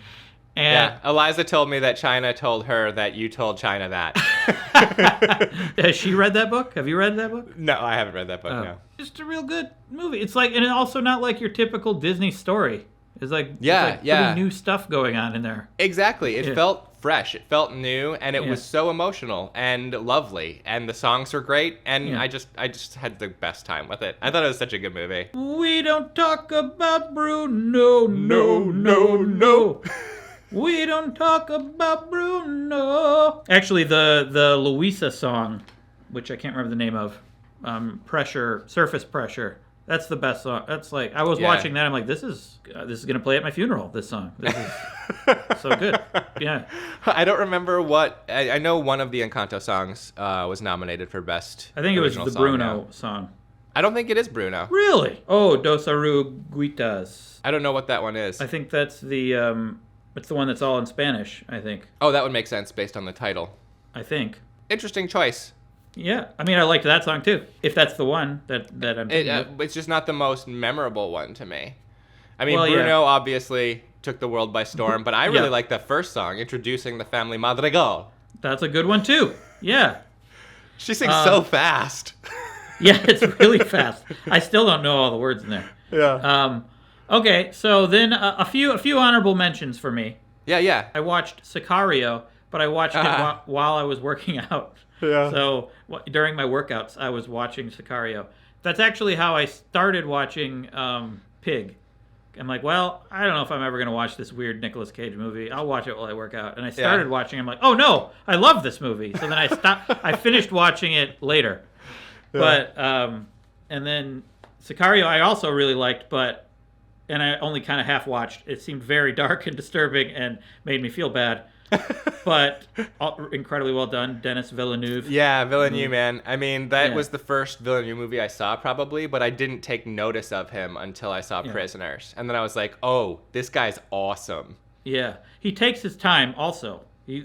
And Eliza told me that China told her that you told China that. Has she read that book? Have you read that book? No, I haven't read that book, no. It's a real good movie. It's like, and also not like your typical Disney story. It's like, pretty new stuff going on in there. Exactly. It felt fresh. It felt new, and it was so emotional and lovely. And the songs were great, and I just had the best time with it. I thought it was such a good movie. We don't talk about Bruno, no. We don't talk about Bruno. Actually, the Louisa song, which I can't remember the name of, Surface Pressure. That's the best song. That's like, I was watching that. I'm like, this is gonna play at my funeral. This song. This is so good. Yeah. I don't remember what. I know one of the Encanto songs was nominated for best. I think it was the Bruno song. I don't think it is Bruno. Really? Oh, Dos Oruguitas. I don't know what that one is. I think that's the. It's the one that's all in Spanish, I think. Oh, that would make sense based on the title. I think. Interesting choice. Yeah. I mean, I liked that song, too. If that's the one that I'm thinking of. It's just not the most memorable one to me. I mean, Bruno obviously took the world by storm, but I really like the first song, introducing the family Madrigal. That's a good one, too. Yeah. She sings so fast. Yeah, it's really fast. I still don't know all the words in there. Yeah. Okay, so then a few honorable mentions for me. Yeah. I watched Sicario, but I watched it while I was working out. Yeah. So during my workouts, I was watching Sicario. That's actually how I started watching Pig. I'm like, well, I don't know if I'm ever going to watch this weird Nicolas Cage movie. I'll watch it while I work out. And I started watching. I'm like, oh, no, I love this movie. So then I stopped. I finished watching it later. Yeah. But and then Sicario I also really liked, and I only kind of half watched. It seemed very dark and disturbing and made me feel bad. But incredibly well done. Denis Villeneuve. Yeah, Villeneuve, man. I mean, that was the first Villeneuve movie I saw probably, but I didn't take notice of him until I saw Prisoners. And then I was like, oh, this guy's awesome. Yeah. He takes his time also.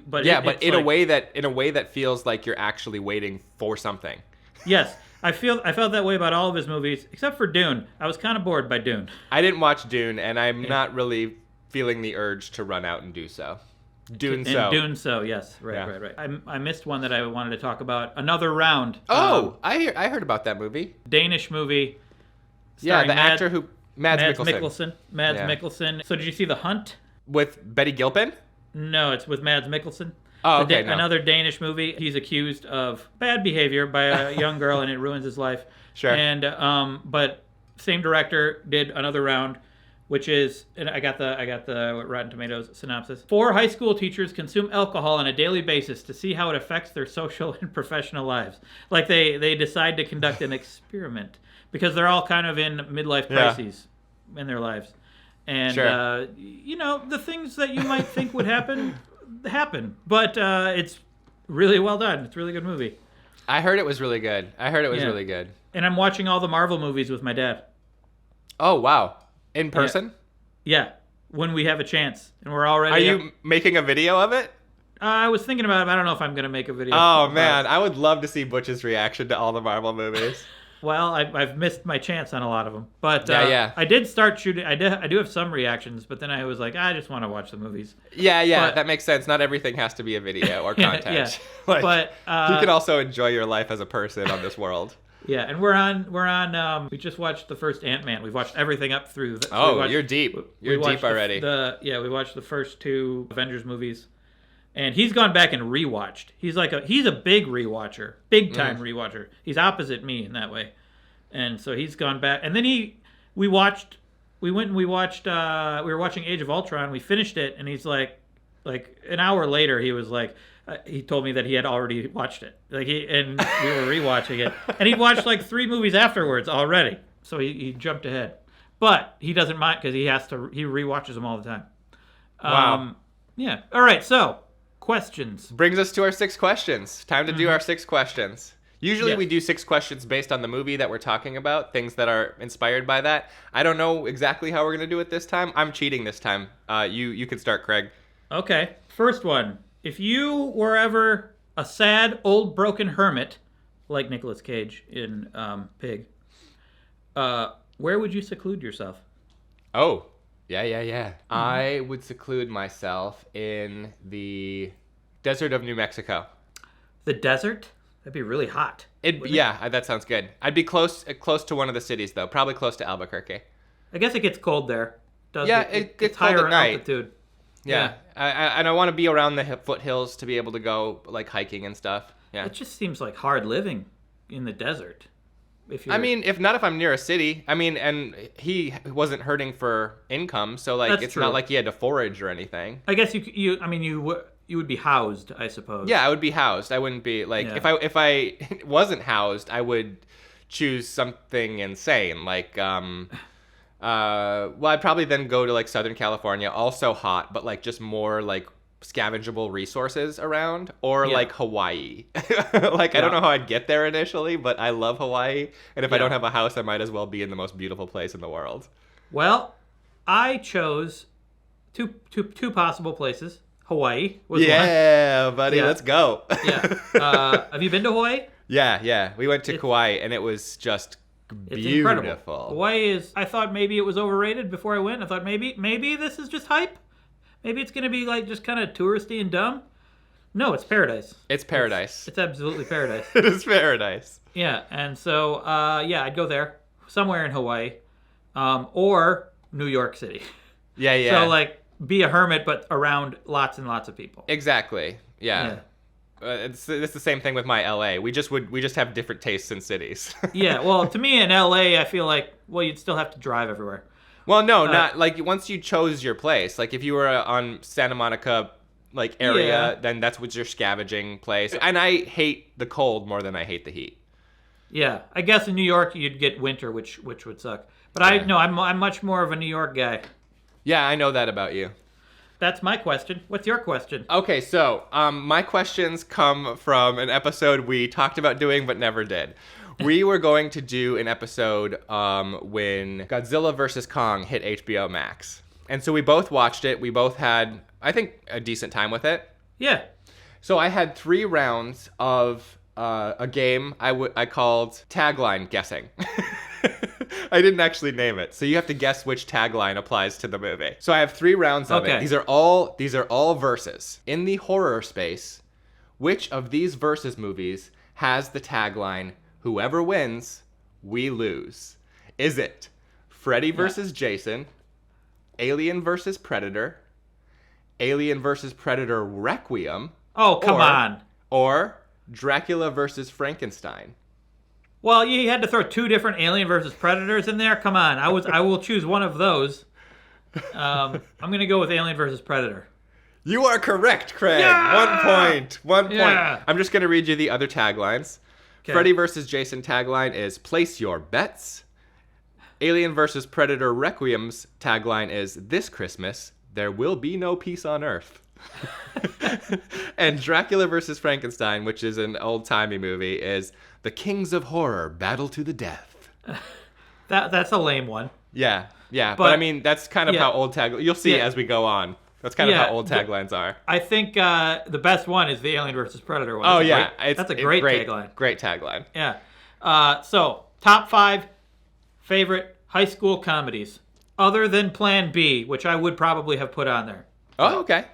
But in a way that feels like you're actually waiting for something. Yes. I felt that way about all of his movies, except for Dune. I was kind of bored by Dune. I didn't watch Dune, and I'm not really feeling the urge to run out and do so. Dune, yes. Right. I missed one that I wanted to talk about. Another Round. Oh, I heard about that movie. Danish movie. Yeah, the actor who... Mads Mikkelsen. Mads Mikkelsen. So did you see The Hunt? With Betty Gilpin? No, it's with Mads Mikkelsen. Oh, okay. Another Danish movie. He's accused of bad behavior by a young girl, and it ruins his life. Sure. And but same director did Another Round, which is, and I got the Rotten Tomatoes synopsis. 4 high school teachers consume alcohol on a daily basis to see how it affects their social and professional lives. Like they decide to conduct an experiment because they're all kind of in midlife crises in their lives, and the things that you might think would happen. But it's really well done. It's a really good movie. I heard it was really good. Really good. And I'm watching all the Marvel movies with my dad. Oh, wow. In person? Yeah. When we have a chance. And we're already... Are you making a video of it? I was thinking about it, but I don't know if I'm going to make a video. Oh, man. I would love to see Butch's reaction to all the Marvel movies. Well, I've missed my chance on a lot of them. But I did start shooting. I do have some reactions, but then I was like, I just want to watch the movies. Yeah, that makes sense. Not everything has to be a video or content. But you can also enjoy your life as a person on this world. Yeah, and we're on. We just watched the first Ant-Man. We've watched everything up through. You're deep. You're deep already. We watched the first 2 Avengers movies, And he's gone back and rewatched. He's a big rewatcher, big time rewatcher. He's opposite me in that way. And so he's gone back. And then we were watching Age of Ultron. We finished it, and he's like an hour later, he was like, he told me that he had already watched it. And we were rewatching it, and he'd watched like 3 movies afterwards already. So he jumped ahead, but he doesn't mind because he rewatches them all the time. Wow. Yeah. All right. So questions brings us to our 6 questions. Time to do our 6 questions. Usually we do 6 questions based on the movie that we're talking about, things that are inspired by that. I don't know exactly how we're going to do it this time. I'm cheating this time. You can start, Craig. Okay. First one. If you were ever a sad, old, broken hermit, like Nicolas Cage in Pig, where would you seclude yourself? Oh, yeah. I would seclude myself in the desert of New Mexico. The desert? That'd be really hot. That sounds good. I'd be close to one of the cities, though. Probably close to Albuquerque. I guess it gets cold there. It gets higher cold at night. altitude. Yeah. And I want to be around the foothills to be able to go like hiking and stuff. Yeah. It just seems like hard living in the desert. If I'm near a city. And he wasn't hurting for income, so like it's not like he had to forage or anything. I guess you would be housed, I suppose. Yeah, I would be housed. I wouldn't be like if I wasn't housed, I would choose something insane like I'd probably then go to like Southern California, also hot, but like just more like scavengeable resources around, or like Hawaii. I don't know how I'd get there initially, but I love Hawaii, and if I don't have a house, I might as well be in the most beautiful place in the world. Well, I chose two possible places. Hawaii was one. Yeah, buddy, let's go. Have you been to Hawaii? Yeah. We went to Kauai, and it was just beautiful. Incredible. Hawaii I thought maybe it was overrated before I went. I thought maybe this is just hype. Maybe it's going to be like just kind of touristy and dumb. No, it's paradise. It's paradise. It's absolutely paradise. It is paradise. Yeah, and so, I'd go there, somewhere in Hawaii, or New York City. Yeah. So, like, be a hermit, but around lots and lots of people. Exactly. Yeah. It's the same thing with my LA. We just have different tastes in cities. Yeah. Well, to me in LA, I feel like you'd still have to drive everywhere. Well, no, not like once you chose your place. Like if you were on Santa Monica area, then that's what's your scavenging place. And I hate the cold more than I hate the heat. Yeah. I guess in New York you'd get winter, which would suck. But I'm much more of a New York guy. Yeah, I know that about you. That's my question. What's your question? Okay, so my questions come from an episode we talked about doing but never did. We were going to do an episode when Godzilla vs. Kong hit HBO Max. And so we both watched it. We both had, I think, a decent time with it. Yeah. So I had 3 rounds of a game I called Tagline Guessing. I didn't actually name it. So you have to guess which tagline applies to the movie. So I have 3 rounds of it. These are all verses. In the horror space, which of these versus movies has the tagline, "Whoever wins, we lose"? Is it Freddy versus Jason, Alien versus Predator, Alien versus Predator Requiem? Oh, come on. Or Dracula versus Frankenstein? Well, you had to throw 2 different Alien versus Predators in there. Come on, I will choose one of those. I'm gonna go with Alien versus Predator. You are correct, Craig. Yeah! 1 point. Yeah. I'm just gonna read you the other taglines. Okay. Freddy versus Jason tagline is "Place your bets." Alien versus Predator Requiem's tagline is "This Christmas there will be no peace on Earth." And Dracula versus Frankenstein, which is an old-timey movie, is "The Kings of Horror battle to the death." That's a lame one. Yeah. But I mean, that's kind of how old taglines... You'll see as we go on. That's kind of how old taglines are. I think the best one is the Alien versus Predator one. That's a great tagline. Great tagline. Yeah. So, top 5 favorite high school comedies, other than Plan B, which I would probably have put on there. Oh, okay.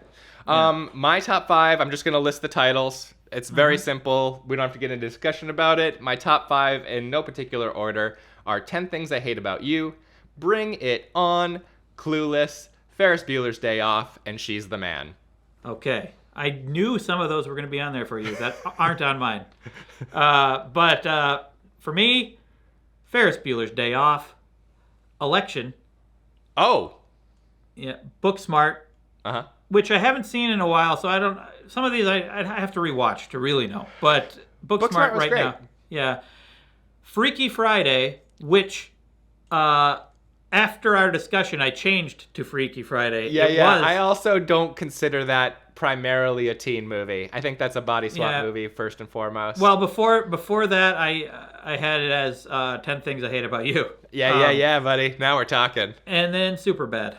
Yeah. My top 5, I'm just going to list the titles. It's very simple. We don't have to get into discussion about it. My top 5, in no particular order, are 10 Things I Hate About You, Bring It On, Clueless, Ferris Bueller's Day Off, and She's the Man. Okay. I knew some of those were going to be on there for you that aren't on mine. But for me, Ferris Bueller's Day Off, Election. Oh. Yeah, Booksmart. Uh-huh. Which I haven't seen in a while, so I don't. Some of these I have to rewatch to really know. But Booksmart was right great. now, yeah. Freaky Friday, which after our discussion I changed to Freaky Friday. Yeah. I also don't consider that primarily a teen movie. I think that's a body swap movie first and foremost. Well, before that, I had it as 10 Things I Hate About You. Yeah, buddy. Now we're talking. And then Superbad.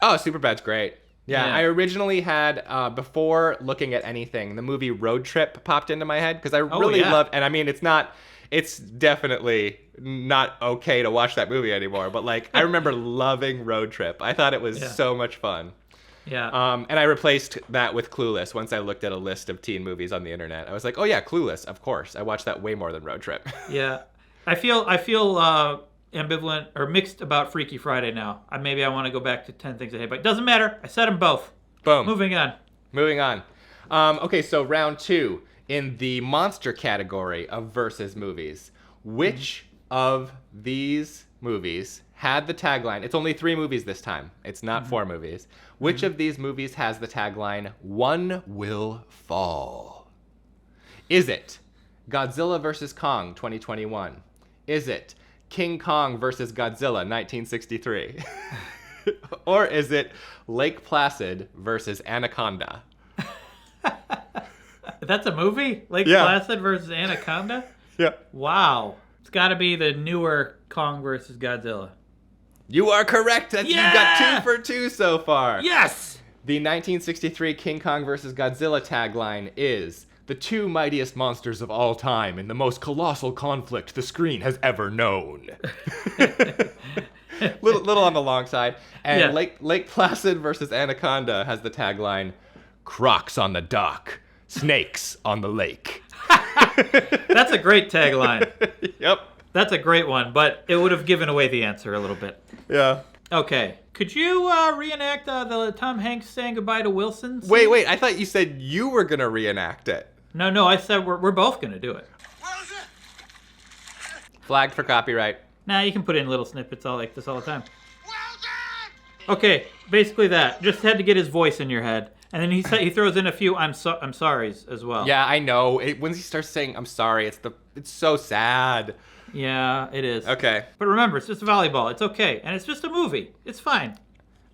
Oh, Superbad's great. Yeah, I originally had, before looking at anything, the movie Road Trip popped into my head because I really love, and I mean, it's definitely not okay to watch that movie anymore, but like, I remember loving Road Trip. I thought it was so much fun. Yeah. And I replaced that with Clueless once I looked at a list of teen movies on the internet. I was like, oh yeah, Clueless, of course. I watched that way more than Road Trip. Yeah. I feel ambivalent or mixed about Freaky Friday now. Maybe I want to go back to 10 Things I Hate, but it doesn't matter. I said them both. Boom. Moving on. Okay, so round 2 in the monster category of versus movies. Which of these movies had the tagline? It's only 3 movies this time. It's not 4 movies. Which of these movies has the tagline, "One will fall"? Is it Godzilla vs. Kong 2021? Is it King Kong versus Godzilla 1963? Or is it Lake Placid versus Anaconda? That's a movie? Lake Placid versus Anaconda? Yeah. Wow. It's got to be the newer Kong versus Godzilla. You are correct. You've got 2 for 2 so far. Yes! The 1963 King Kong vs. Godzilla tagline is, "The 2 mightiest monsters of all time in the most colossal conflict the screen has ever known." little on the long side. And Lake Placid versus Anaconda has the tagline, "Crocs on the dock, snakes on the lake." That's a great tagline. Yep. That's a great one, but it would have given away the answer a little bit. Yeah. Okay. Could you reenact the Tom Hanks saying goodbye to Wilson scene? Wait. I thought you said you were going to reenact it. No. I said we're both going to do it. Flagged for copyright. Nah, you can put in little snippets all like this all the time. Okay, basically that. Just had to get his voice in your head. And then he throws in a few I'm sorry's as well. Yeah, I know. When he starts saying I'm sorry, it's so sad. Yeah, it is. Okay. But remember, it's just volleyball. It's okay. And it's just a movie. It's fine.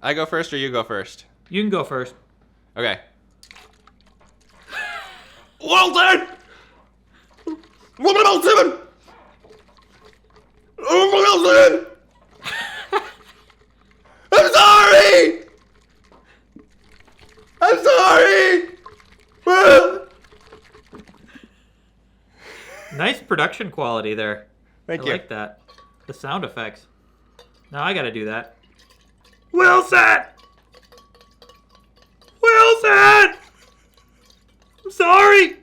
I go first or you go first? You can go first. Okay. Walton! Wilson! Wilson! I'm sorry! I'm sorry! Nice production quality there. Thank you. I like that. The sound effects. Now I gotta do that. Wilson! Wilson! I'm sorry!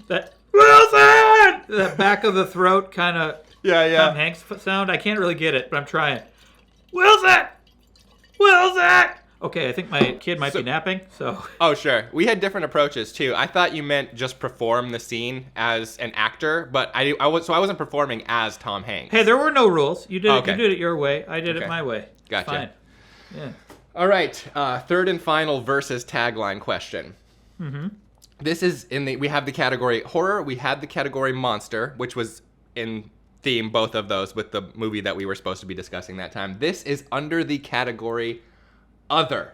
That Wilson! That back of the throat kind of Tom Hanks sound. I can't really get it, but I'm trying. Wilson! Wilson! Okay, I think my kid might be napping, so... Oh, sure. We had different approaches, too. I thought you meant just perform the scene as an actor, but I wasn't performing as Tom Hanks. Hey, there were no rules. You did it your way. I did it my way. Gotcha. Fine. Yeah. All right, third and final versus tagline question. Mm-hmm. This is we have the category horror, we had the category monster, which was in theme, both of those, with the movie that we were supposed to be discussing that time. This is under the category other.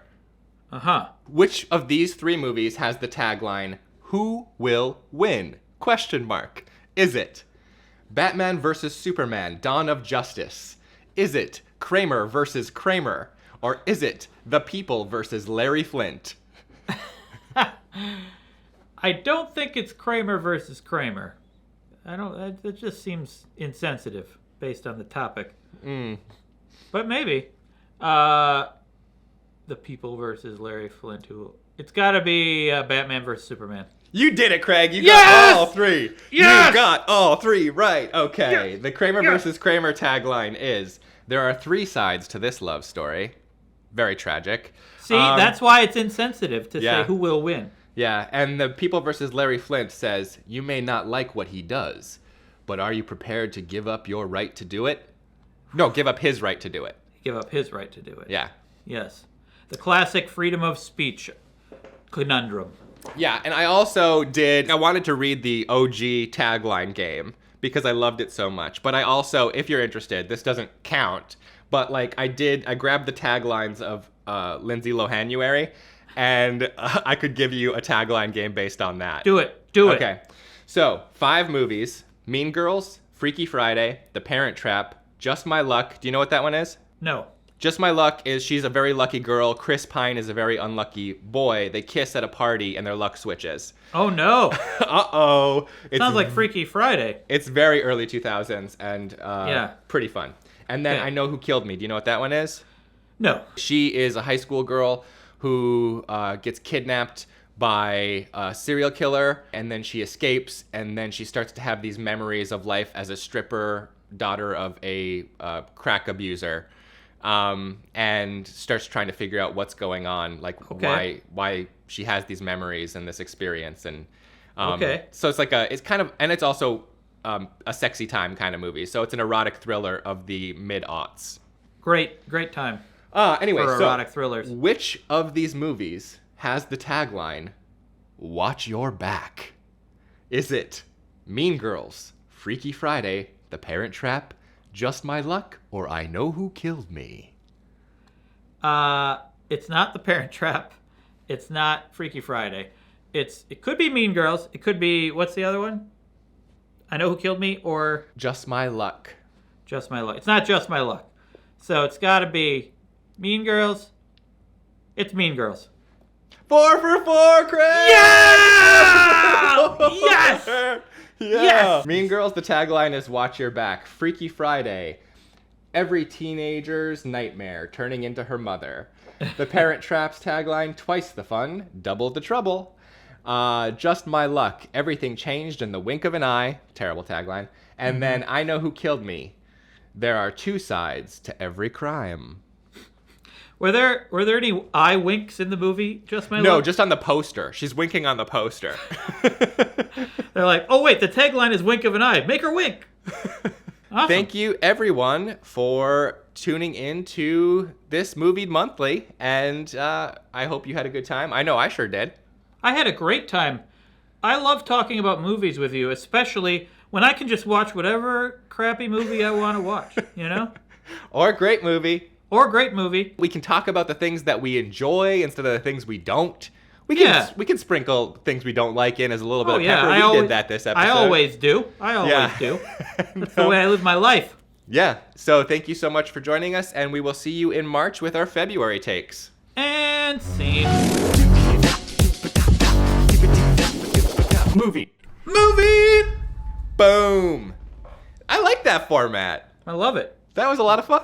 Uh-huh. Which of these 3 movies has the tagline, "Who will win?" Question mark. Is it Batman vs. Superman, Dawn of Justice? Is it Kramer versus Kramer? Or is it The People versus Larry Flint? I don't think it's Kramer versus Kramer. It just seems insensitive based on the topic. But maybe. The People versus Larry Flint. It's got to be Batman versus Superman. You did it, Craig. You got all 3. Yes! You got all 3 right. Okay. Yes! The Kramer versus Kramer tagline is, "There are 3 sides to this love story. Very tragic. See, that's why it's insensitive to yeah. say who will win. Yeah, and the People vs. Larry Flint says, "You may not like what he does, but are you prepared to give up your right to do it?" No, give up his right to do it. Give up his right to do it. Yeah. Yes. The classic freedom of speech conundrum. Yeah, and I wanted to read the OG Tagline game because I loved it so much. But I also, if you're interested, this doesn't count, but like I grabbed the taglines of Lindsay Lohanuary, and I could give you a tagline game based on that. Do it. Okay. So, 5 movies: Mean Girls, Freaky Friday, The Parent Trap, Just My Luck. Do you know what that one is? No. Just My Luck is she's a very lucky girl. Chris Pine is a very unlucky boy. They kiss at a party and their luck switches. Oh, no. Uh-oh. Sounds like Freaky Friday. It's very early 2000s and pretty fun. And then Okay. I Know Who Killed Me. Do you know what that one is? No. She is a high school girl who gets kidnapped by a serial killer, and then she escapes, and then she starts to have these memories of life as a stripper, daughter of a crack abuser, and starts trying to figure out what's going on, like why she has these memories and this experience, and so it's also a sexy time kind of movie. So it's an erotic thriller of the mid-aughts. Great time. Anyway, for erotic thrillers. Which of these movies has the tagline, "Watch Your Back"? Is it Mean Girls, Freaky Friday, The Parent Trap, Just My Luck, or I Know Who Killed Me? It's not The Parent Trap. It's not Freaky Friday. It could be Mean Girls. It could be, what's the other one? I Know Who Killed Me, or Just My Luck. Just My Luck. It's not Just My Luck. So it's got to be Mean Girls. It's Mean Girls. 4 for 4, Craig! Yeah! Yes! Yeah. Yes! Mean Girls, the tagline is "Watch Your Back." Freaky Friday, every teenager's nightmare turning into her mother. The Parent Trap's tagline, "Twice the fun, double the trouble." Just My Luck, everything changed in the wink of an eye. Terrible tagline. And then I Know Who Killed Me. There are 2 sides to every crime. Were there any eye winks in the movie? Just My Luck? No, just on the poster. She's winking on the poster. They're like, oh wait, the tagline is "Wink of an eye." Make her wink. Awesome. Thank you, everyone, for tuning in to this Movied Monthly, and I hope you had a good time. I know I sure did. I had a great time. I love talking about movies with you, especially when I can just watch whatever crappy movie I want to watch, you know? Or a great movie. Or a great movie. We can talk about the things that we enjoy instead of the things we don't. We can sprinkle things we don't like in as a little bit of pepper. We did that this episode. I always do. Do. That's the way I live my life. Yeah. So thank you so much for joining us, and we will see you in March with our February takes. And scene. Movie. Boom. I like that format. I love it. That was a lot of fun.